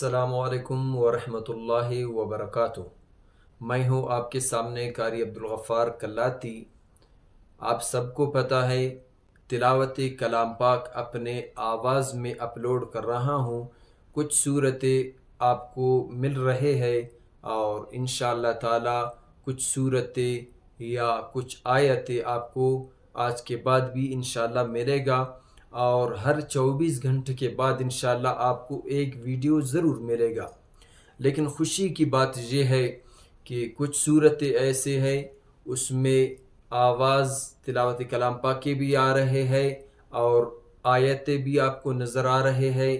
السلام علیکم ورحمۃ اللہ وبرکاتہ۔ میں ہوں آپ کے سامنے قاری عبدالغفار کلاتی۔ آپ سب کو پتہ ہے تلاوت کلام پاک اپنے آواز میں اپلوڈ کر رہا ہوں۔ کچھ صورتیں آپ کو مل رہے ہیں اور انشاءاللہ تعالی کچھ صورتیں یا کچھ آیتیں آپ کو آج کے بعد بھی انشاءاللہ ملے گا، اور ہر 24 گھنٹے کے بعد انشاءاللہ آپ کو ایک ویڈیو ضرور ملے گا۔ لیکن خوشی کی بات یہ ہے کہ کچھ صورتیں ایسے ہیں اس میں آواز تلاوت کلام پاک کے بھی آ رہے ہیں اور آیتیں بھی آپ کو نظر آ رہے ہیں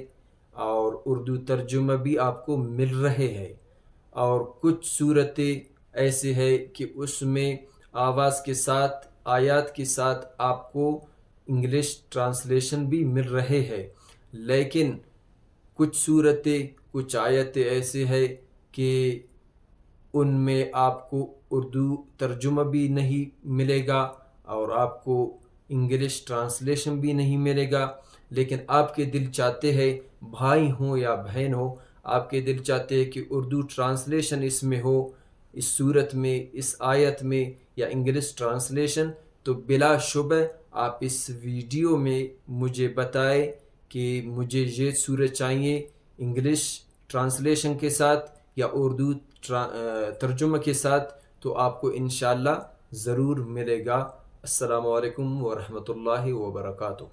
اور اردو ترجمہ بھی آپ کو مل رہے ہیں، اور کچھ صورتیں ایسے ہیں کہ اس میں آواز کے ساتھ آیات کے ساتھ آپ کو انگلش ٹرانسلیشن بھی مل رہے ہیں۔ لیکن کچھ صورتیں کچھ آیتیں ایسے ہیں کہ ان میں آپ کو اردو ترجمہ بھی نہیں ملے گا اور آپ کو انگلش ٹرانسلیشن بھی نہیں ملے گا۔ لیکن آپ کے دل چاہتے ہیں، بھائی ہوں یا بہن ہو، آپ کے دل چاہتے ہیں کہ اردو ٹرانسلیشن اس میں ہو، اس صورت میں، اس آیت میں، یا انگلش ٹرانسلیشن، تو بلا شبہ آپ اس ویڈیو میں مجھے بتائیں کہ مجھے یہ صورت چاہیے انگلش ٹرانسلیشن کے ساتھ یا اردو ترجمہ کے ساتھ، تو آپ کو انشاءاللہ ضرور ملے گا۔ السلام علیکم ورحمۃ اللہ وبرکاتہ۔